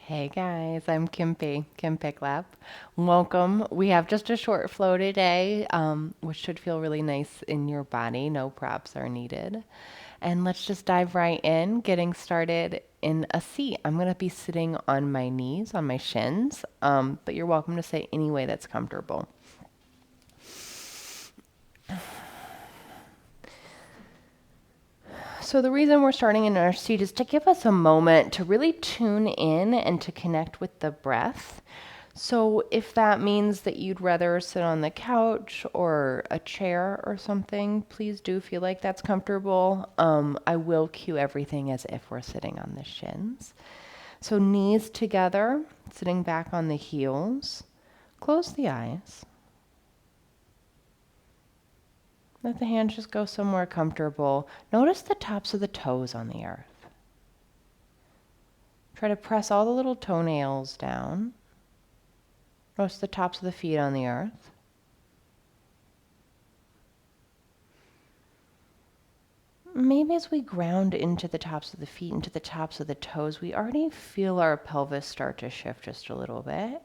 Hey guys, I'm Kim Picklap. Welcome. We have just a short flow today, which should feel really nice in your body. No props are needed. And let's just dive right in, getting started in a seat. I'm going to be sitting on my knees, on my shins, but you're welcome to sit any way that's comfortable. So the reason we're starting in our seat is to give us a moment to really tune in and to connect with the breath. So if that means that you'd rather sit on the couch or a chair or something, please do feel like that's comfortable. I will cue everything as if we're sitting on the shins. So knees together, sitting back on the heels. Close the eyes. Let the hands just go somewhere comfortable. Notice the tops of the toes on the earth. Try to press all the little toenails down. Notice the tops of the feet on the earth. Maybe as we ground into the tops of the feet, into the tops of the toes, we already feel our pelvis start to shift just a little bit.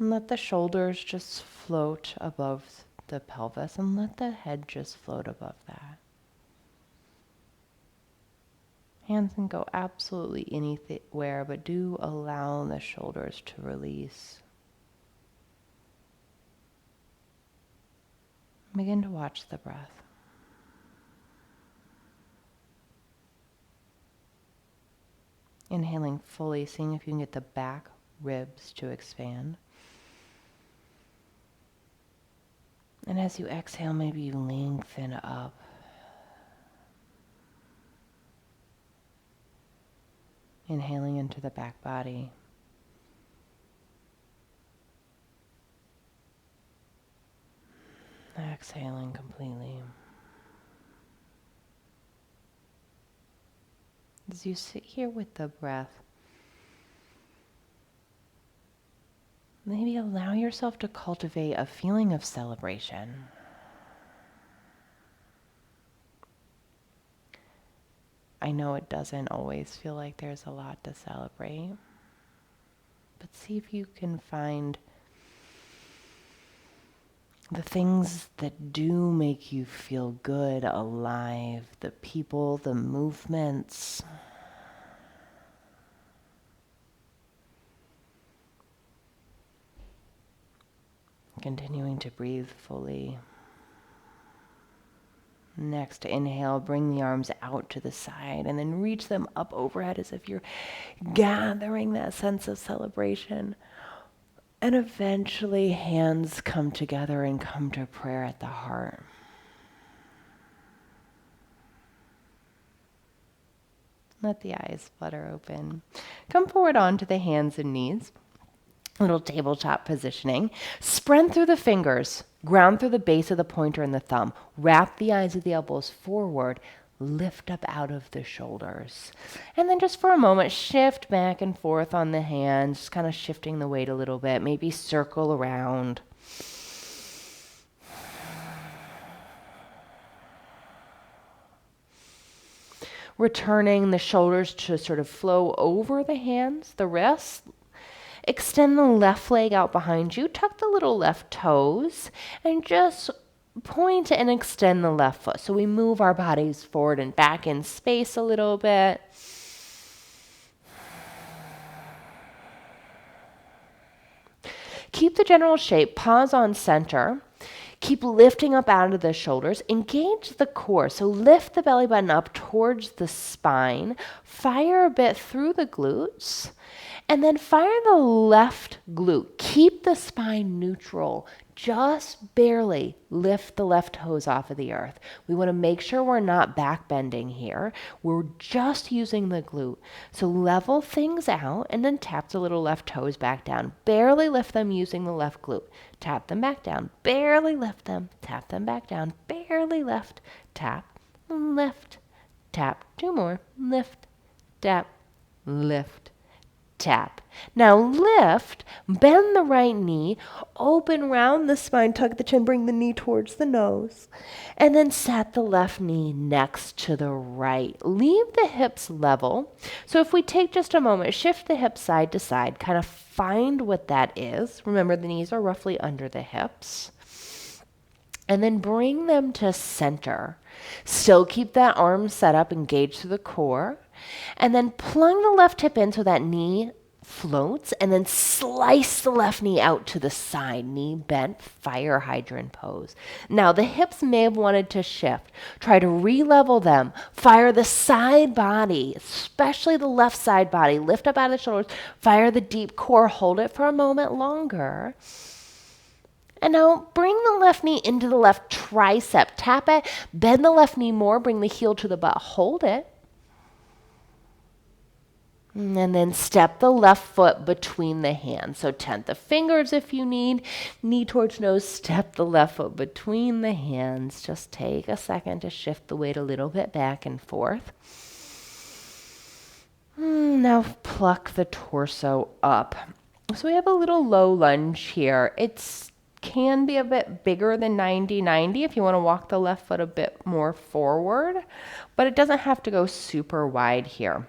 And let the shoulders just float above the pelvis and let the head just float above that. Hands can go absolutely anywhere, but do allow the shoulders to release. Begin to watch the breath. Inhaling fully, seeing if you can get the back ribs to expand. And as you exhale, maybe you lengthen up. Inhaling into the back body. Exhaling completely. As you sit here with the breath, maybe allow yourself to cultivate a feeling of celebration. I know it doesn't always feel like there's a lot to celebrate, but see if you can find the things that do make you feel good, alive, the people, the movements. Continuing to breathe fully. Next, inhale, bring the arms out to the side and then reach them up overhead as if you're gathering that sense of celebration. And eventually, hands come together and come to prayer at the heart. Let the eyes flutter open. Come forward onto the hands and knees. Little tabletop positioning. Spread through the fingers. Ground through the base of the pointer and the thumb. Wrap the eyes of the elbows forward. Lift up out of the shoulders. And then just for a moment, shift back and forth on the hands, just kind of shifting the weight a little bit. Maybe circle around. Returning the shoulders to sort of flow over the hands, the wrists. Extend the left leg out behind you. Tuck the little left toes and just point and extend the left foot. So we move our bodies forward and back in space a little bit. Keep the general shape. Pause on center. Keep lifting up out of the shoulders. Engage the core. So lift the belly button up towards the spine. Fire a bit through the glutes. And then fire the left glute. Keep the spine neutral. Just barely lift the left toes off of the earth. We want to make sure we're not back bending here. We're just using the glute. So level things out and then tap the little left toes back down. Barely lift them using the left glute. Tap them back down. Barely lift them. Tap them back down. Barely lift. Tap. Lift. Tap. Two more. Lift. Tap. Lift. tap. Now lift, bend the right knee, open round the spine, tuck the chin, bring the knee towards the nose, and then set the left knee next to the right. Leave the hips level. So if we take just a moment, shift the hips side to side, kind of find what that is. Remember, the knees are roughly under the hips. And then bring them to center. Still keep that arm set up, engage through the core. And then plung the left hip in so that knee floats, and then slice the left knee out to the side, knee bent, fire hydrant pose. Now the hips may have wanted to shift. Try to re-level them. Fire the side body, especially the left side body. Lift up out of the shoulders. Fire the deep core. Hold it for a moment longer. And now bring the left knee into the left tricep. Tap it. Bend the left knee more. Bring the heel to the butt. Hold it. And then step the left foot between the hands. So tent the fingers if you need. Knee towards nose. Step the left foot between the hands. Just take a second to shift the weight a little bit back and forth. Now pluck the torso up. So we have a little low lunge here. It can be a bit bigger than 90-90 if you want to walk the left foot a bit more forward, but it doesn't have to go super wide here.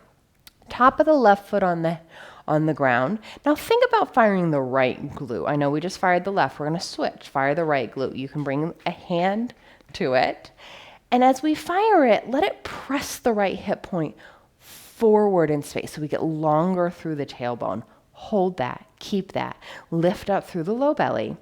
Top of the left foot on the ground. Now think about firing the right glute. I know we just fired the left. We're going to switch. Fire the right glute. You can bring a hand to it. And as we fire it, let it press the right hip point forward in space so we get longer through the tailbone. Hold that. Keep that. Lift up through the low belly.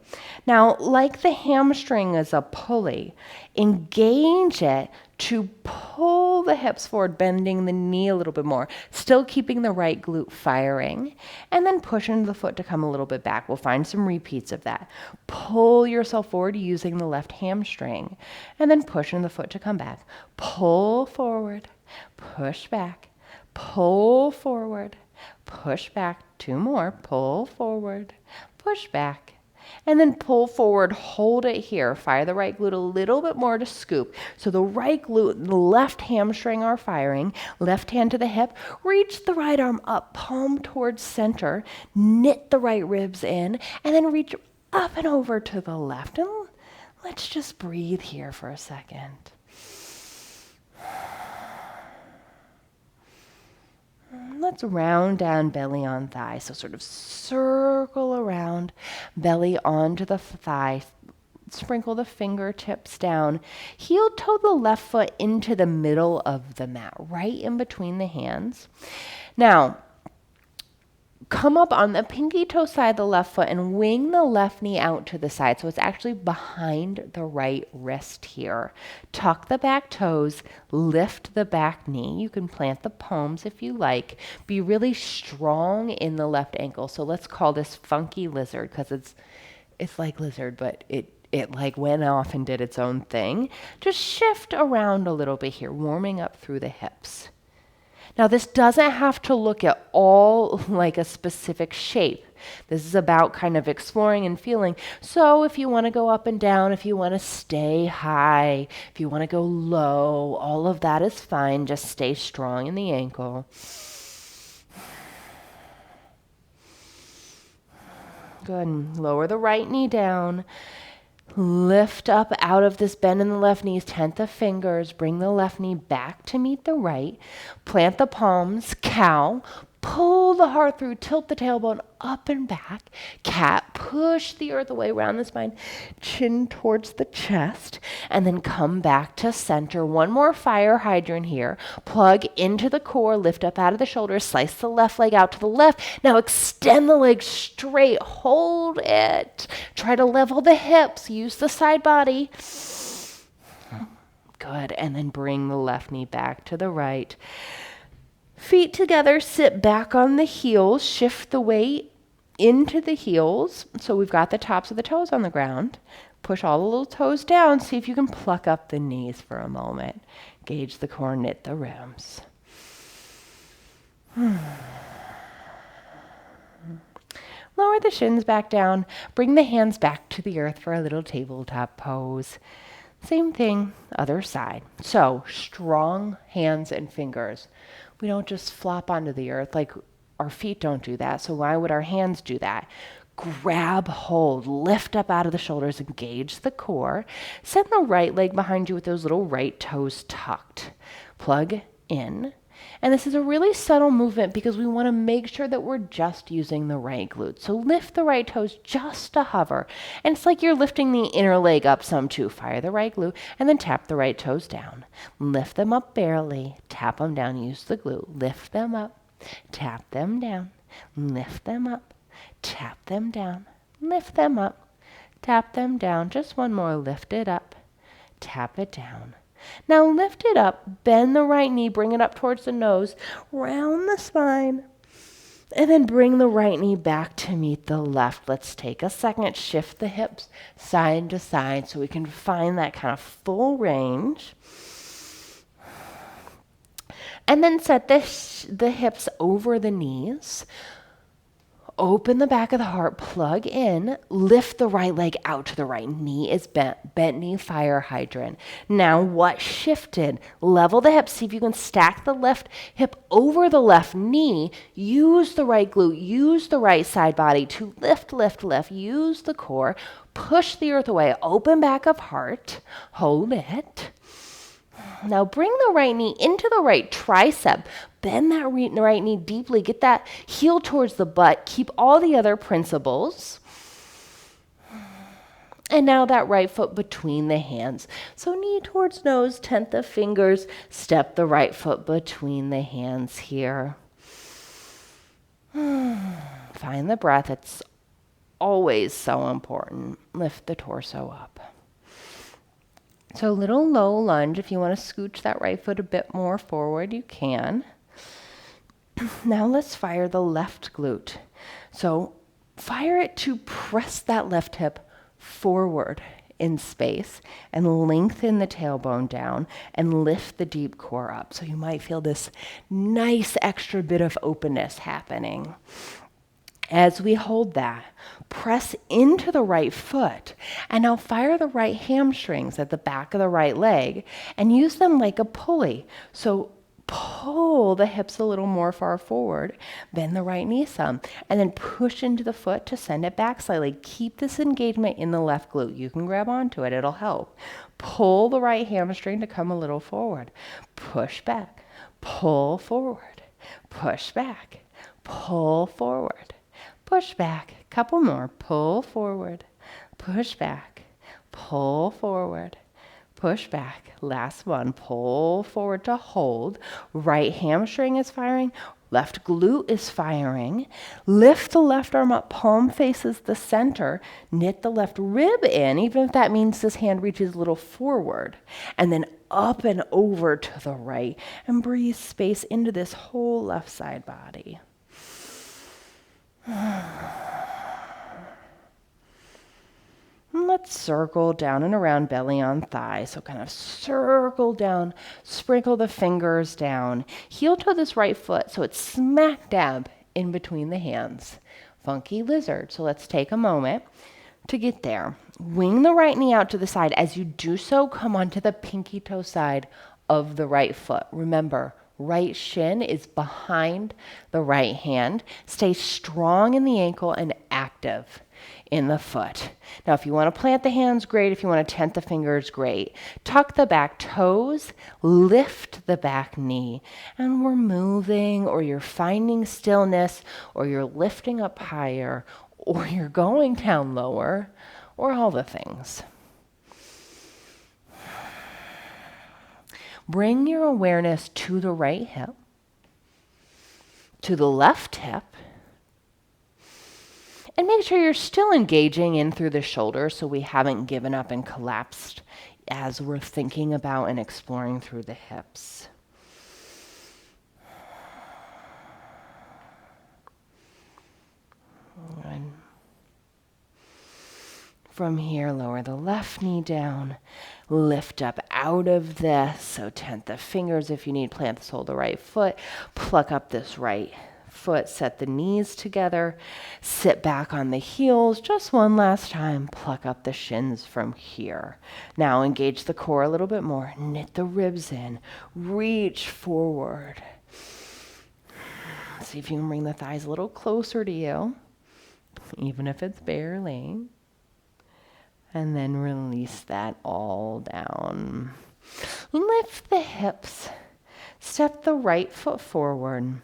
Now, like the hamstring is a pulley, engage it to pull the hips forward, bending the knee a little bit more, still keeping the right glute firing, and then push into the foot to come a little bit back. We'll find some repeats of that. Pull yourself forward using the left hamstring, and then push into the foot to come back. Pull forward, push back, pull forward, push back. 2 more. Pull forward, push back, and then pull forward. Hold it here. Fire the right glute a little bit more to scoop. So the right glute and the left hamstring are firing. Left hand to the hip. Reach the right arm up, palm towards center. Knit the right ribs in, and then reach up and over to the left. And let's just breathe here for a second. Let's round down belly on thigh. So sort of circle around, belly onto the thigh. Sprinkle the fingertips down. Heel toe the left foot into the middle of the mat, right in between the hands. Now, come up on the pinky toe side of the left foot and wing the left knee out to the side. So it's actually behind the right wrist here. Tuck the back toes, lift the back knee. You can plant the palms if you like. Be really strong in the left ankle. So let's call this funky lizard because it's like lizard, but it like went off and did its own thing. Just shift around a little bit here, warming up through the hips. Now, this doesn't have to look at all like a specific shape. This is about kind of exploring and feeling. So if you want to go up and down, if you want to stay high, if you want to go low, all of that is fine. Just stay strong in the ankle. Good. Lower the right knee down. Lift up out of this bend in the left knees, tent the fingers, bring the left knee back to meet the right, plant the palms, cow, pull the heart through, tilt the tailbone up and back, cat, push the earth away around the spine, chin towards the chest, and then come back to center. One more fire hydrant here. Plug into the core, lift up out of the shoulders, slice the left leg out to the left. Now extend the leg straight, hold it. Try to level the hips, use the side body. Good, and then bring the left knee back to the right. Feet together, sit back on the heels, shift the weight into the heels. So we've got the tops of the toes on the ground. Push all the little toes down. See if you can pluck up the knees for a moment. Gauge the core, knit the ribs. Lower the shins back down. Bring the hands back to the earth for a little tabletop pose. Same thing, other side. So strong hands and fingers. We don't just flop onto the earth like our feet don't do that, so why would our hands do that? Grab hold, lift up out of the shoulders, engage the core. Send the right leg behind you with those little right toes tucked. Plug in. And this is a really subtle movement because we want to make sure that we're just using the right glute. So lift the right toes just to hover. And it's like you're lifting the inner leg up some too. Fire the right glute and then tap the right toes down. Lift them up barely. Tap them down. Use the glute. Lift them up. Tap them down. Lift them up. Tap them down. Lift them up. Tap them down. Just one more. Lift it up. Tap it down. Now lift it up, bend the right knee, bring it up towards the nose, round the spine, and then bring the right knee back to meet the left. Let's take a second, shift the hips side to side so we can find that kind of full range. And then set the hips over the knees. Open the back of the heart, plug in, lift the right leg out to the right. Knee is bent, bent knee fire hydrant. Now what shifted? Level the hips, see if you can stack the left hip over the left knee. Use the right glute, use the right side body to lift, lift, lift. Use the core, push the earth away, open back of heart, hold it. Now bring the right knee into the right tricep. Bend that right knee deeply. Get that heel towards the butt. Keep all the other principles. And now that right foot between the hands. So knee towards nose, tent the fingers. Step the right foot between the hands here. Find the breath. It's always so important. Lift the torso up. So a little low lunge. If you want to scooch that right foot a bit more forward, you can. Now let's fire the left glute. So fire it to press that left hip forward in space and lengthen the tailbone down and lift the deep core up. So you might feel this nice extra bit of openness happening. As we hold that, press into the right foot, and now fire the right hamstrings at the back of the right leg and use them like a pulley. So pull the hips a little more far forward, bend the right knee some, and then push into the foot to send it back slightly. Keep this engagement in the left glute. You can grab onto it, it'll help. Pull the right hamstring to come a little forward. Push back, pull forward, push back, pull forward. Push back, couple more, pull forward, push back, pull forward, push back. Last one, pull forward to hold. Right hamstring is firing, left glute is firing. Lift the left arm up, palm faces the center. Knit the left rib in, even if that means this hand reaches a little forward. And then up and over to the right. And breathe space into this whole left side body. Let's circle down and around, belly on thigh. So kind of circle down, sprinkle the fingers down. Heel toe this right foot so it's smack dab in between the hands. Funky lizard. So let's take a moment to get there. Wing the right knee out to the side. As you do so, come onto the pinky toe side of the right foot. Remember, right shin is behind the right hand. Stay strong in the ankle and active in the foot. Now, if you want to plant the hands, great. If you want to tent the fingers, great. Tuck the back toes, lift the back knee, and we're moving, or you're finding stillness, or you're lifting up higher, or you're going down lower, or all the things. Bring your awareness to the right hip, to the left hip, and make sure you're still engaging in through the shoulder so we haven't given up and collapsed as we're thinking about and exploring through the hips. And from here, lower the left knee down. Lift up out of this. So tent the fingers if you need. Plant the sole of the right foot. Pluck up this right foot. Set the knees together. Sit back on the heels. Just one last time. Pluck up the shins from here. Now engage the core a little bit more. Knit the ribs in. Reach forward. See if you can bring the thighs a little closer to you, even if it's barely. And then release that all down. Lift the hips. Step the right foot forward.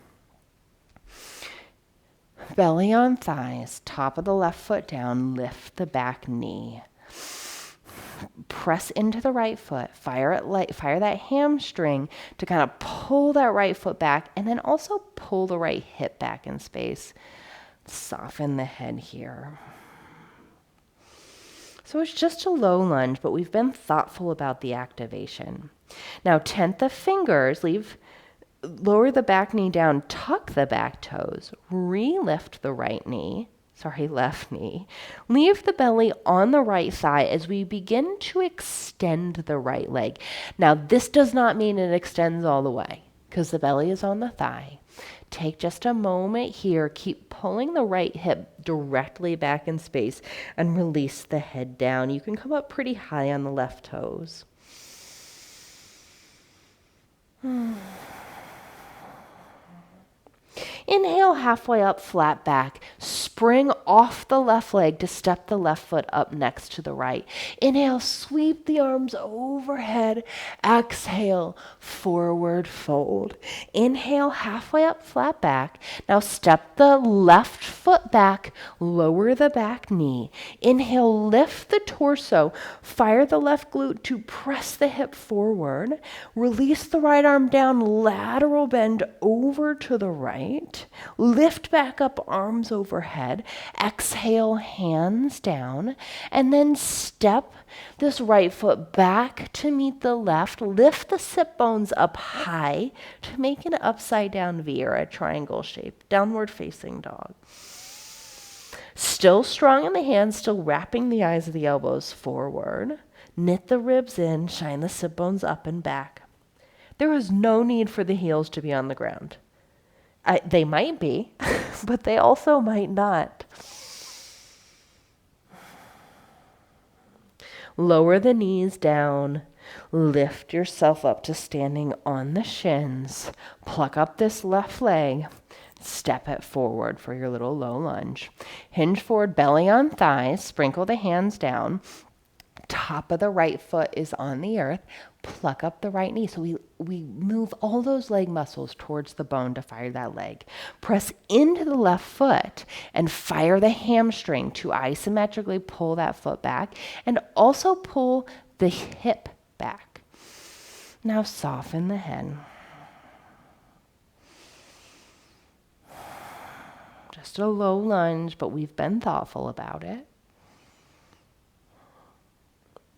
Belly on thighs, top of the left foot down, lift the back knee. Press into the right foot, fire that hamstring to kind of pull that right foot back, and then also pull the right hip back in space. Soften the head here. So it's just a low lunge, but we've been thoughtful about the activation. Now, tent the fingers, lower the back knee down, tuck the back toes, re-lift the left knee. Leave the belly on the right thigh as we begin to extend the right leg. Now, this does not mean it extends all the way because the belly is on the thigh. Take just a moment here. Keep pulling the right hip directly back in space and release the head down. You can come up pretty high on the left toes. Inhale, halfway up, flat back. Spring off the left leg to step the left foot up next to the right. Inhale, sweep the arms overhead. Exhale, forward fold. Inhale, halfway up, flat back. Now step the left foot back, lower the back knee. Inhale, lift the torso. Fire the left glute to press the hip forward. Release the right arm down, lateral bend over to the right. Lift back up, arms overhead. Exhale, hands down. And then step this right foot back to meet the left. Lift the sit bones up high to make an upside down V or a triangle shape. Downward facing dog. Still strong in the hands, still wrapping the eyes of the elbows forward. Knit the ribs in, shine the sit bones up and back. There is no need for the heels to be on the ground. They might be, but they also might not. Lower the knees down. Lift yourself up to standing on the shins. Pluck up this left leg. Step it forward for your little low lunge. Hinge forward, belly on thighs. Sprinkle the hands down. Top of the right foot is on the earth. Pluck up the right knee. So we move all those leg muscles towards the bone to fire that leg. Press into the left foot and fire the hamstring to isometrically pull that foot back and also pull the hip back. Now soften the head. Just a low lunge, but we've been thoughtful about it.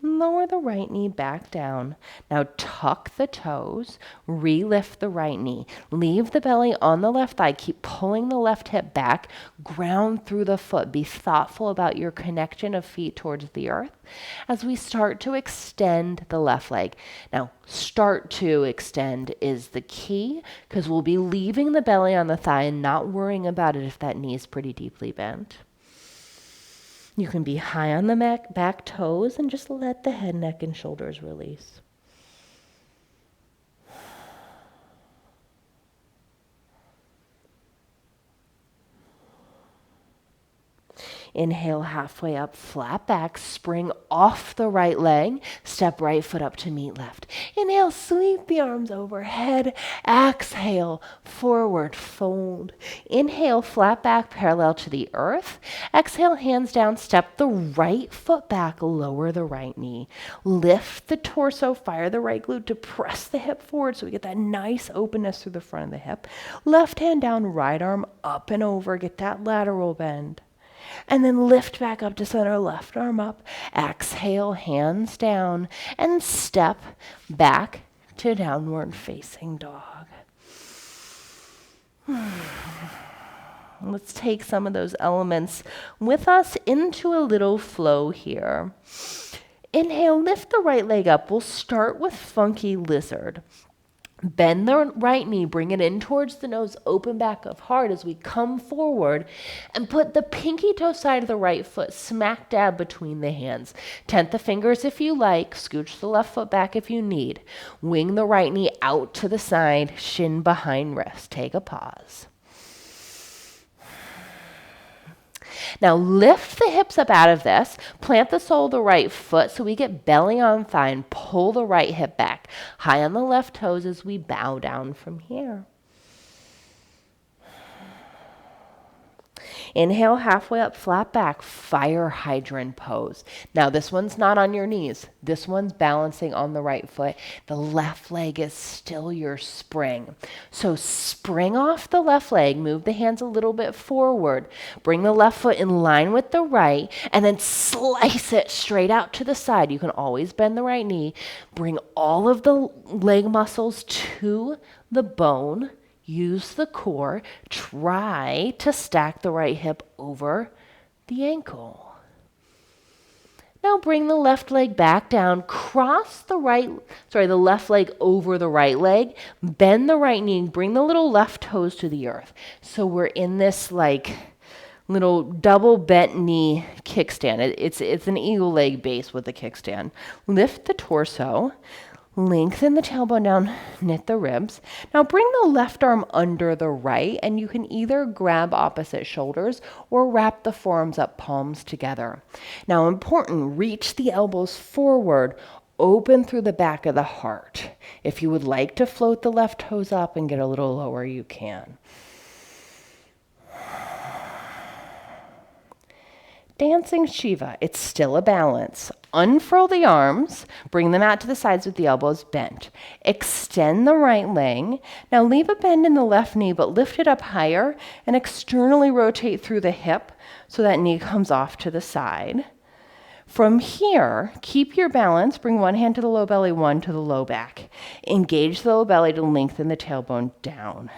Lower the right knee back down. Now tuck the toes, re-lift the right knee. Leave the belly on the left thigh. Keep pulling the left hip back. Ground through the foot. Be thoughtful about your connection of feet towards the earth as we start to extend the left leg. Now, start to extend is the key because we'll be leaving the belly on the thigh and not worrying about it if that knee is pretty deeply bent. You can be high on the back toes and just let the head, neck, and shoulders release. Inhale, halfway up, flat back, spring off the right leg, step right foot up to meet left. Inhale, sweep the arms overhead. Exhale, forward fold. Inhale, flat back, parallel to the earth. Exhale, hands down, step the right foot back, lower the right knee. Lift the torso, fire the right glute to press the hip forward so we get that nice openness through the front of the hip. Left hand down, right arm up and over, get that lateral bend. And then lift back up to center, left arm up. Exhale, hands down, and step back to downward facing dog. Let's take some of those elements with us into a little flow here. Inhale, lift the right leg up. We'll start with funky lizard. Bend the right knee, bring it in towards the nose, open back up hard as we come forward and put the pinky toe side of the right foot smack dab between the hands. Tent the fingers if you like, scooch the left foot back if you need. Wing the right knee out to the side, shin behind wrist. Take a pause. Now lift the hips up out of this, plant the sole of the right foot so we get belly on thigh and pull the right hip back. High on the left toes as we bow down from here. Inhale, halfway up, flat back, fire hydrant pose. Now this one's not on your knees. This one's balancing on the right foot. The left leg is still your spring. So spring off the left leg, move the hands a little bit forward, bring the left foot in line with the right, and then slice it straight out to the side. You can always bend the right knee. Bring all of the leg muscles to the bone. Use the core. Try to stack the right hip over the ankle. Now bring the left leg back down. Cross the left leg over the right leg. Bend the right knee. Bring the little left toes to the earth. So we're in this little double bent knee kickstand. It's an eagle leg base with a kickstand. Lift the torso. Lengthen the tailbone down, knit the ribs. Now bring the left arm under the right, and you can either grab opposite shoulders or wrap the forearms up, palms together. Now important, reach the elbows forward, open through the back of the heart. If you would like to float the left toes up and get a little lower, you can. Dancing Shiva, it's still a balance. Unfurl the arms, bring them out to the sides with the elbows bent. Extend the right leg. Now leave a bend in the left knee, but lift it up higher and externally rotate through the hip so that knee comes off to the side. From here, keep your balance. Bring one hand to the low belly, one to the low back. Engage the low belly to lengthen the tailbone down.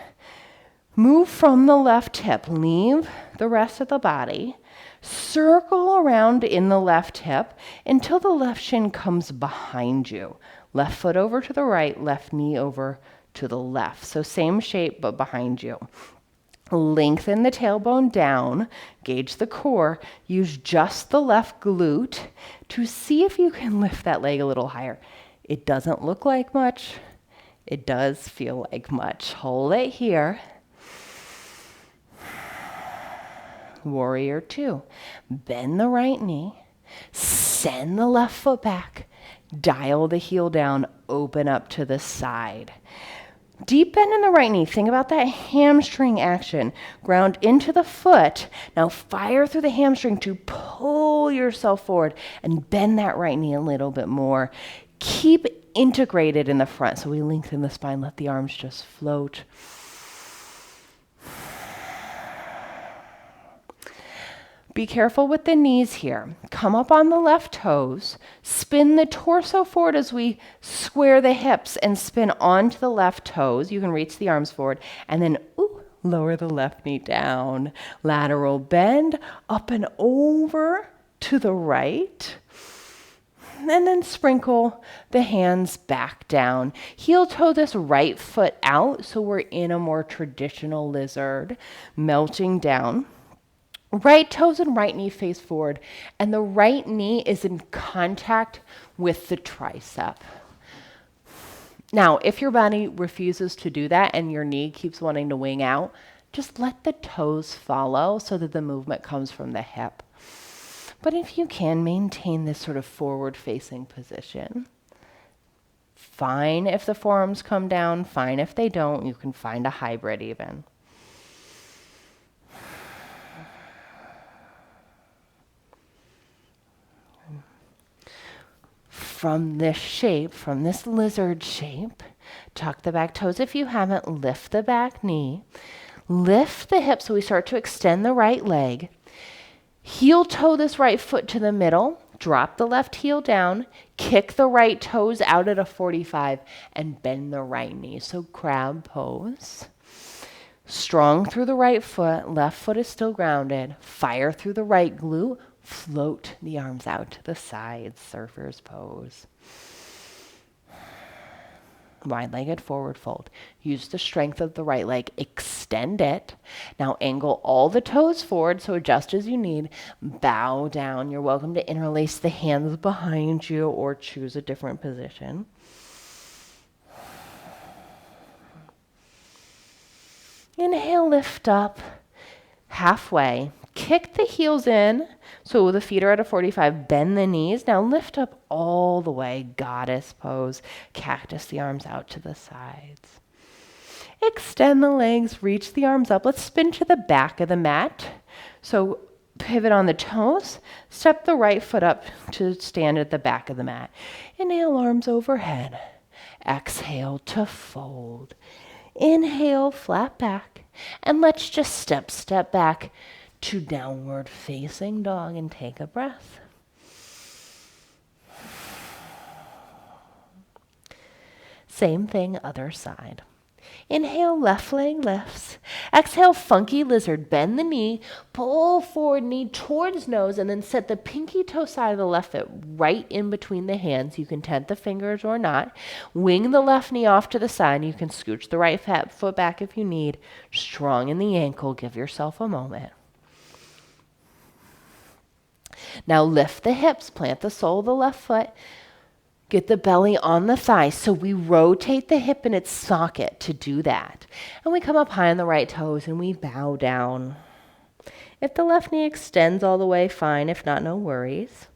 Move from the left hip. Leave the rest of the body. Circle around in the left hip until the left shin comes behind you. Left foot over to the right, left knee over to the left. So same shape, but behind you. Lengthen the tailbone down, gauge the core, use just the left glute to see if you can lift that leg a little higher. It doesn't look like much. It does feel like much. Hold it here. Warrior two. Bend the right knee, send the left foot back, dial the heel down, open up to the side. Deep bend in the right knee. Think about that hamstring action. Ground into the foot. Now fire through the hamstring to pull yourself forward and bend that right knee a little bit more. Keep integrated in the front. So we lengthen the spine, let the arms just float. Be careful with the knees here. Come up on the left toes. Spin the torso forward as we square the hips and spin onto the left toes. You can reach the arms forward. And then lower the left knee down. Lateral bend up and over to the right. And then sprinkle the hands back down. Heel toe this right foot out so we're in a more traditional lizard. Melting down. Right toes and right knee face forward, and the right knee is in contact with the tricep. Now, if your body refuses to do that and your knee keeps wanting to wing out, just let the toes follow so that the movement comes from the hip. But if you can, maintain this sort of forward-facing position. Fine if the forearms come down, fine if they don't. You can find a hybrid even. From this shape, from this lizard shape, tuck the back toes if you haven't, lift the back knee, lift the hips so we start to extend the right leg, heel toe this right foot to the middle, drop the left heel down, kick the right toes out at a 45, and bend the right knee. So crab pose. Strong through the right foot, left foot is still grounded, fire through the right glute, float the arms out to the sides, surfer's pose. Wide-legged forward fold. Use the strength of the right leg, extend it. Now angle all the toes forward, so adjust as you need. Bow down. You're welcome to interlace the hands behind you or choose a different position. Inhale, lift up. Halfway. Kick the heels in, so the feet are at a 45. Bend the knees. Now lift up all the way, goddess pose. Cactus the arms out to the sides. Extend the legs, reach the arms up. Let's spin to the back of the mat. So pivot on the toes. Step the right foot up to stand at the back of the mat. Inhale, arms overhead. Exhale to fold. Inhale, flat back. And let's just step back to downward facing dog and take a breath. Same thing, other side. Inhale, left leg lifts. Exhale, funky lizard. Bend the knee, pull forward knee towards nose, and then set the pinky toe side of the left foot right in between the hands. You can tent the fingers or not. Wing the left knee off to the side. You can scooch the right foot back if you need. Strong in the ankle. Give yourself a moment. Now lift the hips, plant the sole of the left foot. Get the belly on the thigh. So we rotate the hip in its socket to do that. And we come up high on the right toes and we bow down. If the left knee extends all the way, fine. If not, no worries.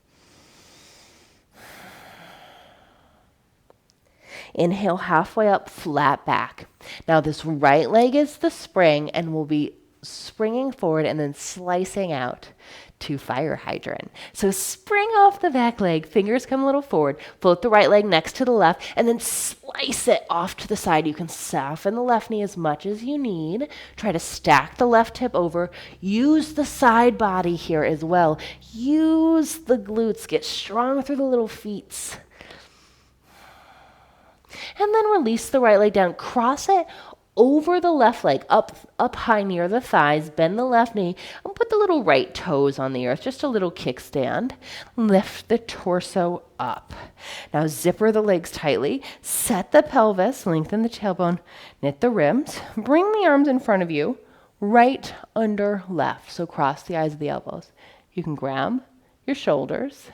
Inhale, halfway up, flat back. Now this right leg is the spring and we'll be springing forward and then slicing out to fire hydrant. So spring off the back leg, fingers come a little forward, float the right leg next to the left, and then slice it off to the side. You can soften the left knee as much as you need. Try to stack the left hip over. Use the side body here as well. Use the glutes. Get strong through the little feet. And then release the right leg down. Cross it over the left leg, up high near the thighs, bend the left knee, and put the little right toes on the earth, just a little kickstand. Lift the torso up. Now zipper the legs tightly, set the pelvis, lengthen the tailbone, knit the ribs, bring the arms in front of you, right under left, so cross the eyes of the elbows. You can grab your shoulders,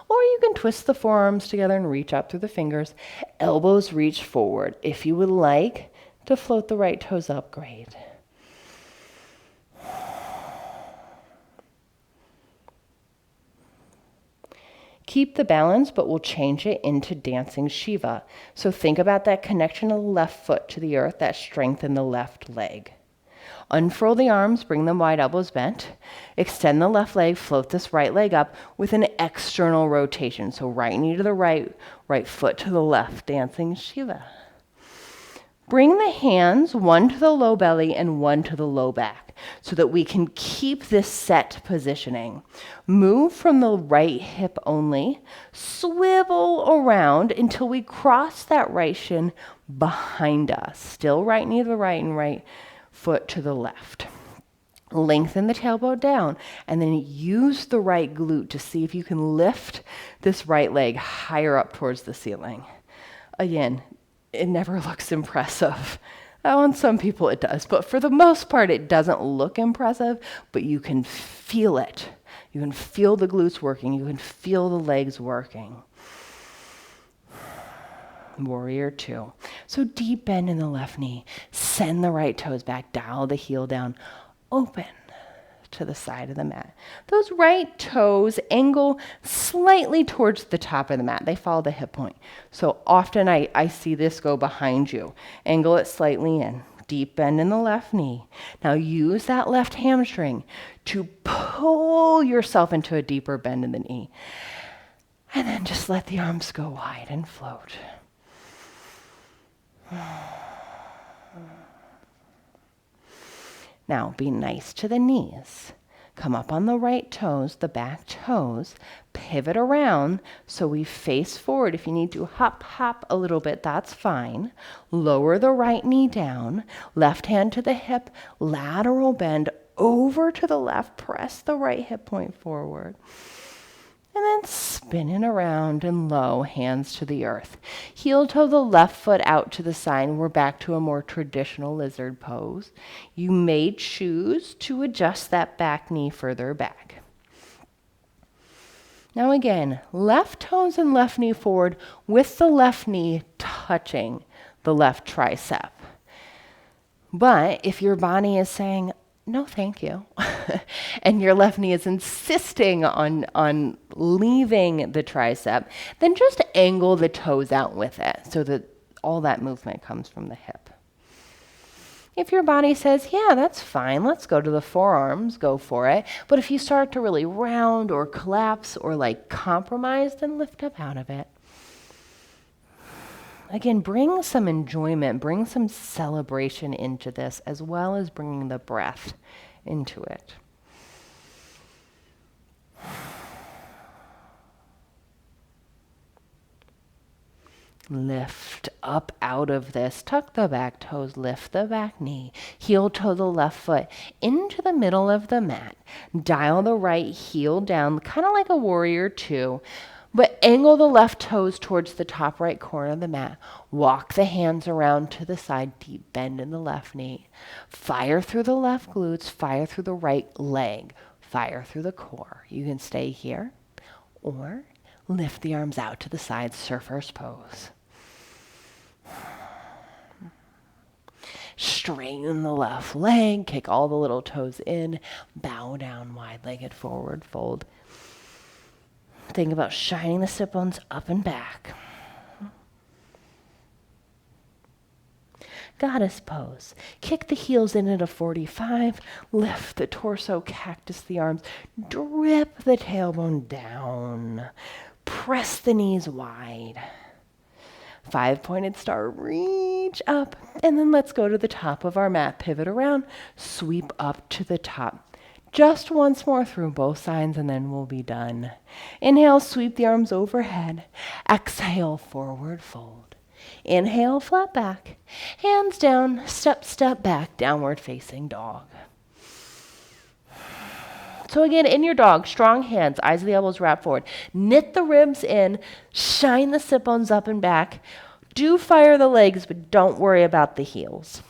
or you can twist the forearms together and reach up through the fingers. Elbows reach forward. If you would like to float the right toes up, great. Keep the balance, but we'll change it into dancing Shiva. So think about that connection of the left foot to the earth, that strength in the left leg. Unfurl the arms, bring them wide, elbows bent. Extend the left leg, float this right leg up with an external rotation. So right knee to the right, right foot to the left, dancing Shiva. Bring the hands, one to the low belly and one to the low back, so that we can keep this set positioning. Move from the right hip only, swivel around until we cross that right shin behind us. Still right knee to the right and right foot to the left. Lengthen the tailbone down and then use the right glute to see if you can lift this right leg higher up towards the ceiling. Again, it never looks impressive. On some people it does, but for the most part it doesn't look impressive, but you can feel it. You can feel the glutes working. You can feel the legs working. Warrior two. So deep bend in the left knee. Send the right toes back, dial the heel down, open to the side of the mat. Those right toes angle slightly towards the top of the mat. They follow the hip point. So often I see this go behind you. Angle it slightly in. Deep bend in the left knee. Now use that left hamstring to pull yourself into a deeper bend in the knee. And then just let the arms go wide and float. Now be nice to the knees. Come up on the right toes, the back toes, pivot around so we face forward. If you need to hop a little bit, that's fine. Lower the right knee down, left hand to the hip, lateral bend over to the left, press the right hip point forward. And then spinning around and low, hands to the earth. Heel toe the left foot out to the side. We're back to a more traditional lizard pose. You may choose to adjust that back knee further back. Now again, left toes and left knee forward with the left knee touching the left tricep. But if your body is saying, no, thank you. And your left knee is insisting on leaving the tricep, then just angle the toes out with it so that all that movement comes from the hip. If your body says, yeah, that's fine, let's go to the forearms, go for it. But if you start to really round or collapse or like compromise, then lift up out of it. Again, bring some enjoyment, bring some celebration into this, as well as bringing the breath into it. Lift up out of this. Tuck the back toes, lift the back knee, heel toe the left foot into the middle of the mat. Dial the right heel down, kind of like a warrior two, but angle the left toes towards the top right corner of the mat. Walk the hands around to the side, deep bend in the left knee. Fire through the left glutes, fire through the right leg, fire through the core. You can stay here or lift the arms out to the side, surfer's pose. Straighten the left leg, kick all the little toes in, bow down, wide-legged forward fold. Think about shining the sit bones up and back. Goddess pose. Kick the heels in at a 45, lift the torso, cactus the arms, drip the tailbone down, press the knees wide. 5-pointed star, reach up, and then let's go to the top of our mat, pivot around, sweep up to the top. Just once more through both sides, and then we'll be done. Inhale, sweep the arms overhead. Exhale, forward fold. Inhale, flat back. Hands down, step, step back, downward facing dog. So again, in your dog, strong hands, eyes of the elbows wrap forward. Knit the ribs in, shine the sit bones up and back. Do fire the legs, but don't worry about the heels.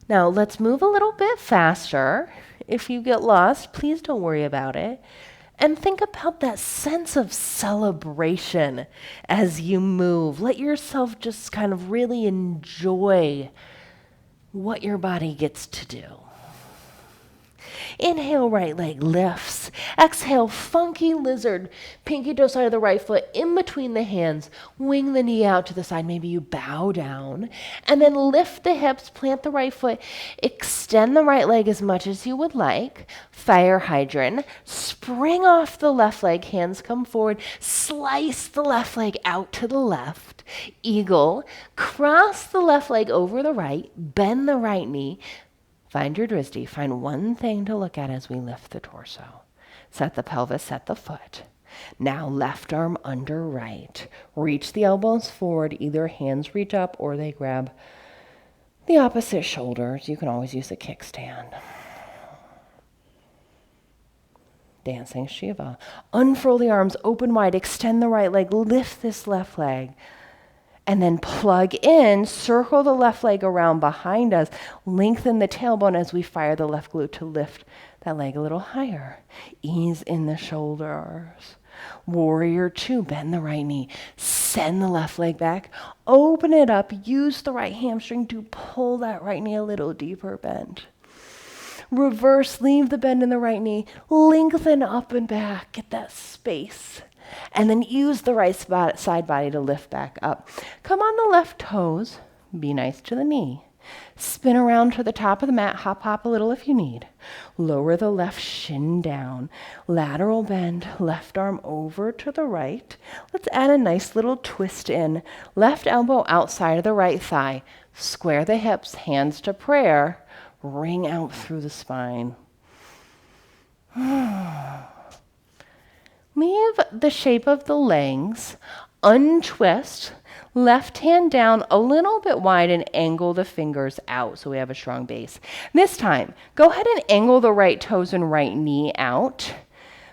Now let's move a little bit faster. If you get lost, please don't worry about it. And think about that sense of celebration as you move. Let yourself just kind of really enjoy what your body gets to do. Inhale, right leg lifts. Exhale, funky lizard. Pinky toe side of the right foot in between the hands. Wing the knee out to the side. Maybe you bow down. And then lift the hips, plant the right foot. Extend the right leg as much as you would like. Fire hydrant. Spring off the left leg. Hands come forward. Slice the left leg out to the left. Eagle. Cross the left leg over the right. Bend the right knee. Find your dristy. Find one thing to look at as we lift the torso. Set the pelvis, set the foot. Now left arm under right. Reach the elbows forward. Either hands reach up or they grab the opposite shoulders. You can always use a kickstand. Dancing Shiva. Unfurl the arms, open wide. Extend the right leg. Lift this left leg. And then plug in, circle the left leg around behind us, lengthen the tailbone as we fire the left glute to lift that leg a little higher. Ease in the shoulders. Warrior two, bend the right knee, send the left leg back, open it up, use the right hamstring to pull that right knee a little deeper bend. Reverse, leave the bend in the right knee, lengthen up and back, get that space. And then use the right side body to lift back up. Come on the left toes. Be nice to the knee. Spin around to the top of the mat. Hop a little if you need. Lower the left shin down. Lateral bend. Left arm over to the right. Let's add a nice little twist in. Left elbow outside of the right thigh. Square the hips. Hands to prayer. Ring out through the spine. Leave the shape of the legs, untwist, left hand down a little bit wide and angle the fingers out so we have a strong base. This time, go ahead and angle the right toes and right knee out.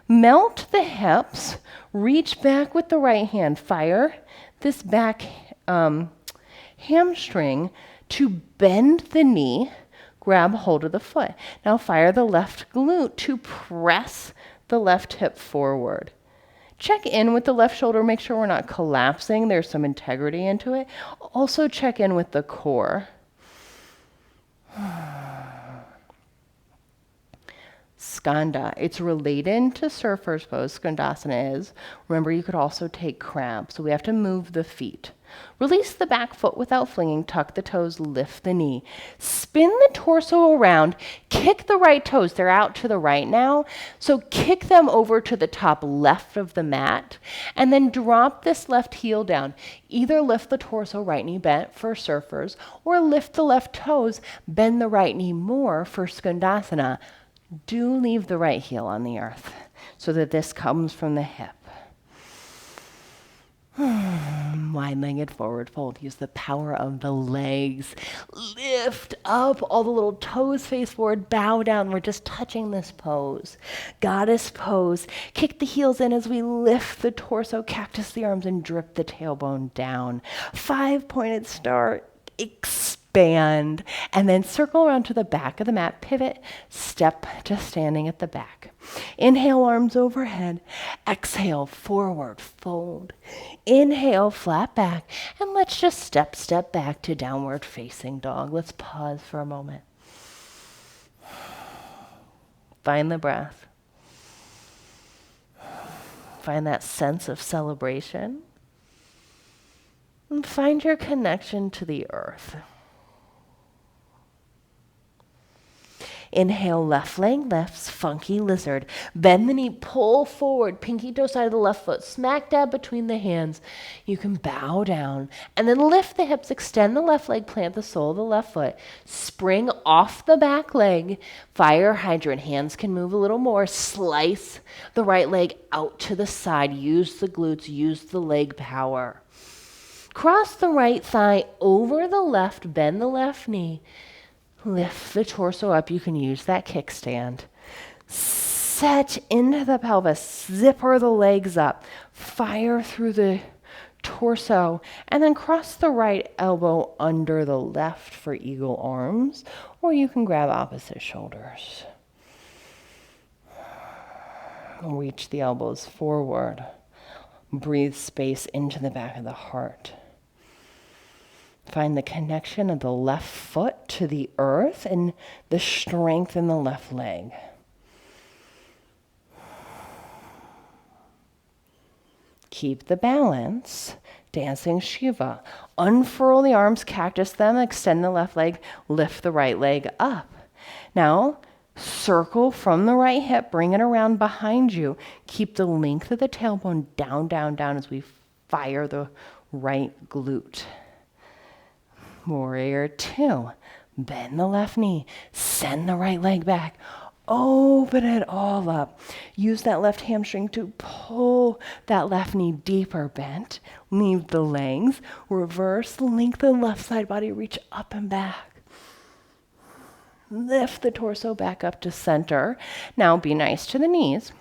Melt the hips, reach back with the right hand. Fire this back hamstring to bend the knee, grab hold of the foot. Now fire the left glute to press the left hip forward. Check in with the left shoulder, make sure we're not collapsing. There's some integrity into it. Also check in with the core. skanda. It's related to surfer's pose. Skandasana is. Remember, you could also take crab. So we have to move the feet. Release the back foot without flinging. Tuck the toes, lift the knee. Spin the torso around. Kick the right toes. They're out to the right now. So kick them over to the top left of the mat. And then drop this left heel down. Either lift the torso, right knee bent for surfers, or lift the left toes, bend the right knee more for skandasana. Do leave the right heel on the earth so that this comes from the hip. Wide-legged forward fold. Use the power of the legs. Lift up. All the little toes face forward. Bow down. We're just touching this pose. Goddess pose. Kick the heels in as we lift the torso, cactus the arms, and drip the tailbone down. 5-pointed start. Expand. And then circle around to the back of the mat. Pivot. Step to standing at the back. Inhale, arms overhead. Exhale, forward fold. Inhale, flat back. And let's just step back to downward facing dog. Let's pause for a moment. Find the breath. Find that sense of celebration. And find your connection to the earth. Inhale, left leg lifts, funky lizard. Bend the knee, pull forward, pinky toe side of the left foot, smack dab between the hands. You can bow down and then lift the hips, extend the left leg, plant the sole of the left foot. Spring off the back leg, fire hydrant. Hands can move a little more. Slice the right leg out to the side. Use the glutes, use the leg power. Cross the right thigh over the left, bend the left knee. Lift the torso up. You can use that kickstand. Set into the pelvis. Zipper the legs up. Fire through the torso. And then cross the right elbow under the left for eagle arms. Or you can grab opposite shoulders. Reach the elbows forward. Breathe space into the back of the heart. Find the connection of the left foot to the earth and the strength in the left leg. Keep the balance. Dancing Shiva. Unfurl the arms, cactus them, extend the left leg, lift the right leg up. Now, circle from the right hip, bring it around behind you. Keep the length of the tailbone down, down, down as we fire the right glute. Warrior 2. Bend the left knee. Send the right leg back. Open it all up. Use that left hamstring to pull that left knee deeper bent. Leave the legs. Reverse, lengthen left side body. Reach up and back. Lift the torso back up to center. Now be nice to the knees.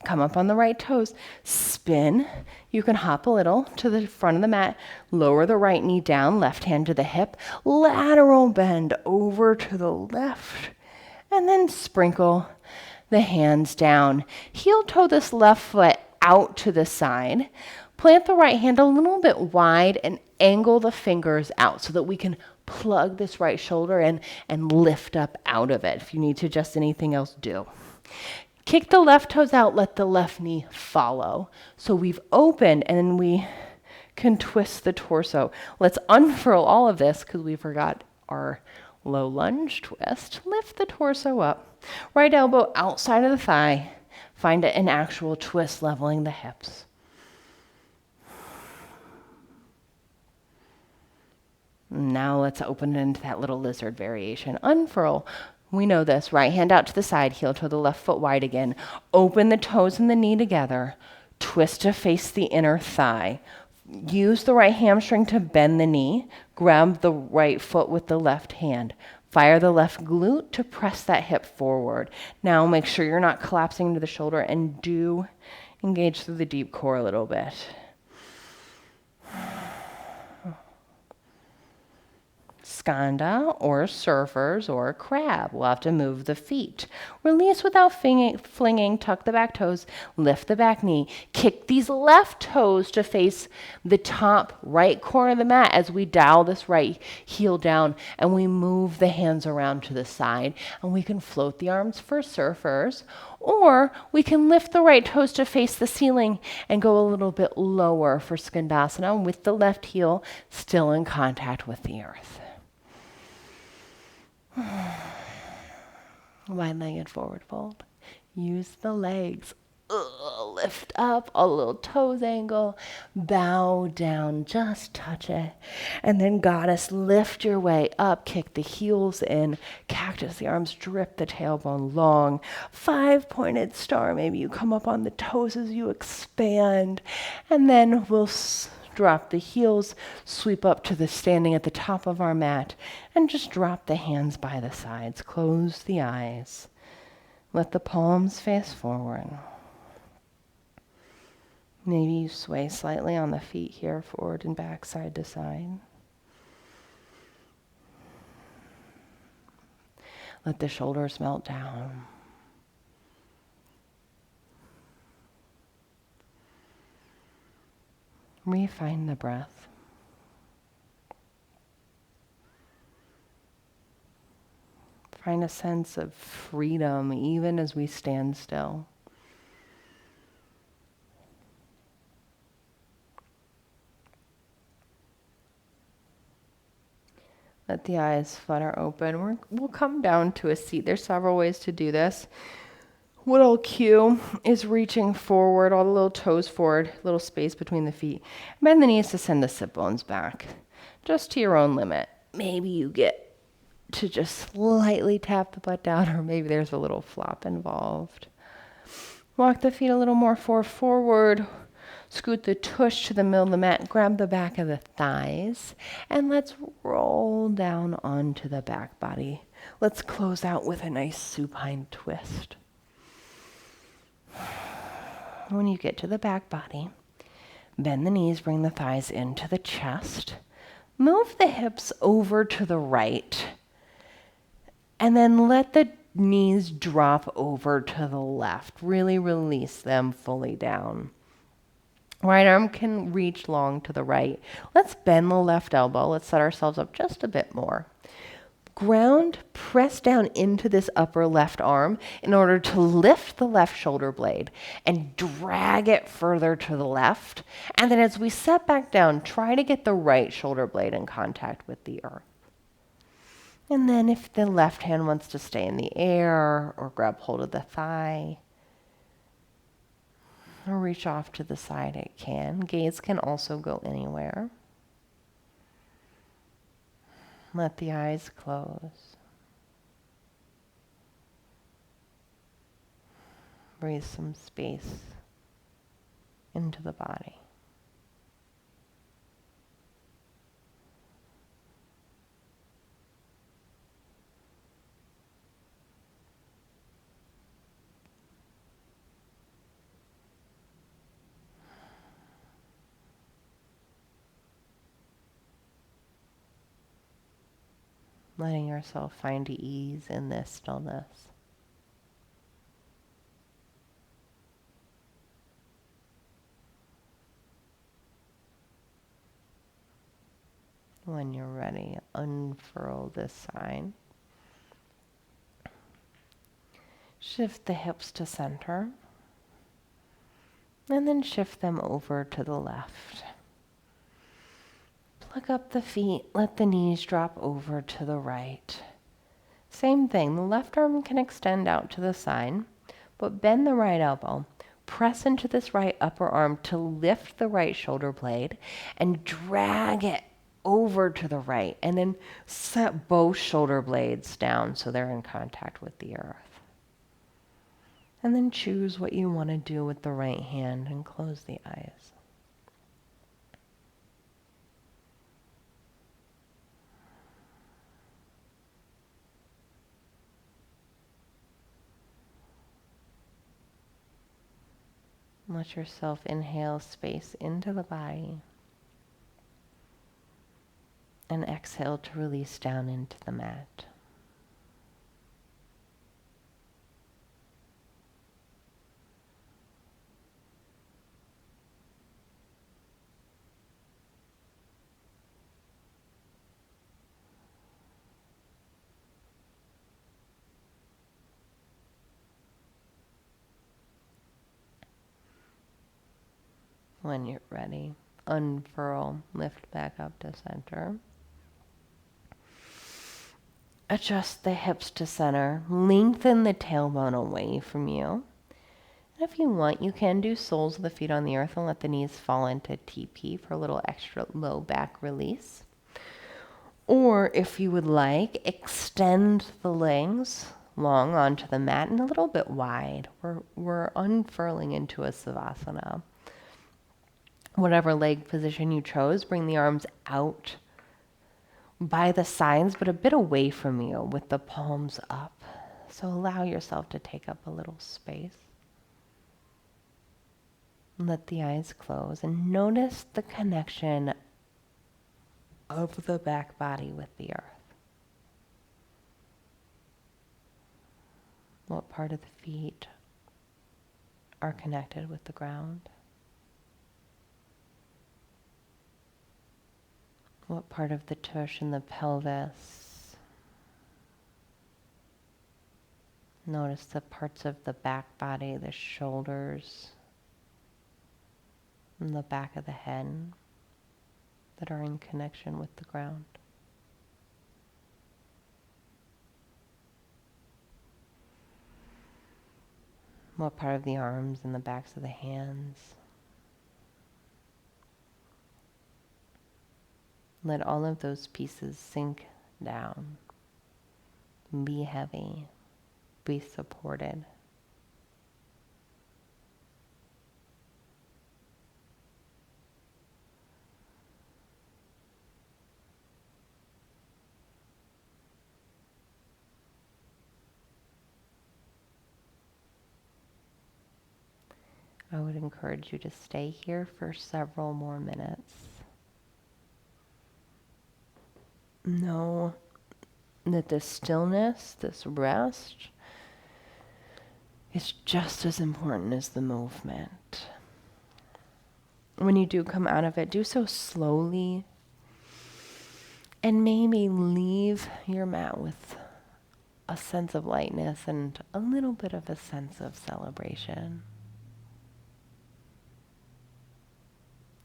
Come up on the right toes. Spin. You can hop a little to the front of the mat. Lower the right knee down, left hand to the hip. Lateral bend over to the left. And then sprinkle the hands down. Heel toe this left foot out to the side. Plant the right hand a little bit wide and angle the fingers out so that we can plug this right shoulder in and lift up out of it. If you need to adjust anything else, do. Kick the left toes out, let the left knee follow. So we've opened and then we can twist the torso. Let's unfurl all of this because we forgot our low lunge twist. Lift the torso up. Right elbow outside of the thigh. Find an actual twist leveling the hips. Now let's open it into that little lizard variation. Unfurl. We know this. Right hand out to the side, heel toe the left foot wide again. Open the toes and the knee together. Twist to face the inner thigh. Use the right hamstring to bend the knee. Grab the right foot with the left hand. Fire the left glute to press that hip forward. Now make sure you're not collapsing into the shoulder and do engage through the deep core a little bit. skanda or surfers or crab. We'll have to move the feet. Release without flinging, tuck the back toes, lift the back knee. Kick these left toes to face the top right corner of the mat as we dial this right heel down, and we move the hands around to the side, and we can float the arms for surfers, or we can lift the right toes to face the ceiling and go a little bit lower for skandasana with the left heel still in contact with the earth. Wide-legged forward fold. Use the legs. Lift up, a little toes angle, bow down, just touch it. And then goddess, lift your way up, kick the heels in, cactus, the arms drip, the tailbone long, 5-pointed star, maybe you come up on the toes as you expand. And then we'll drop the heels, sweep up to the standing at the top of our mat, and just drop the hands by the sides, close the eyes. Let the palms face forward. Maybe you sway slightly on the feet here, forward and back, side to side. Let the shoulders melt down. Refine the breath. Find a sense of freedom even as we stand still. Let the eyes flutter open. We'll come down to a seat. There's several ways to do this. What I'll cue is reaching forward, all the little toes forward, little space between the feet. Bend the knees to send the sit bones back, just to your own limit. Maybe you get to just slightly tap the butt down, or maybe there's a little flop involved. Walk the feet a little more forward. Scoot the tush to the middle of the mat, grab the back of the thighs, and let's roll down onto the back body. Let's close out with a nice supine twist. When you get to the back body, bend the knees, bring the thighs into the chest. Move the hips over to the right, and then let the knees drop over to the left. Really release them fully down. Right arm can reach long to the right. Let's bend the left elbow. Let's set ourselves up just a bit more. Ground, press down into this upper left arm in order to lift the left shoulder blade and drag it further to the left. And then as we set back down, try to get the right shoulder blade in contact with the earth. And then if the left hand wants to stay in the air or grab hold of the thigh, or reach off to the side, it can. Gaze can also go anywhere. Let the eyes close. Breathe some space into the body. Letting yourself find ease in this stillness. When you're ready, unfurl this side. Shift the hips to center. And then shift them over to the left. Pluck up the feet, let the knees drop over to the right. Same thing, the left arm can extend out to the side, but bend the right elbow. Press into this right upper arm to lift the right shoulder blade and drag it over to the right. And then set both shoulder blades down so they're in contact with the earth. And then choose what you want to do with the right hand and close the eyes. Let yourself inhale space into the body. And exhale to release down into the mat. When you're ready, unfurl, lift back up to center. Adjust the hips to center. Lengthen the tailbone away from you. And if you want, you can do soles of the feet on the earth and let the knees fall into TP for a little extra low back release. Or if you would like, extend the legs long onto the mat and a little bit wide. We're unfurling into a Savasana. Whatever leg position you chose, bring the arms out by the sides, but a bit away from you with the palms up. So allow yourself to take up a little space. Let the eyes close and notice the connection of the back body with the earth. What part of the feet are connected with the ground? What part of the tush and the pelvis? Notice the parts of the back body, the shoulders, and the back of the head that are in connection with the ground. What part of the arms and the backs of the hands? Let all of those pieces sink down. Be heavy. Be supported. I would encourage you to stay here for several more minutes. Know that this stillness, this rest, is just as important as the movement. When you do come out of it, do so slowly and maybe leave your mat with a sense of lightness and a little bit of a sense of celebration.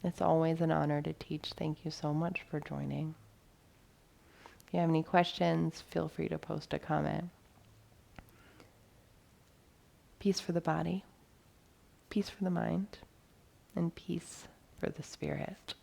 It's always an honor to teach. Thank you so much for joining. If you have any questions, feel free to post a comment. Peace for the body, peace for the mind, and peace for the spirit.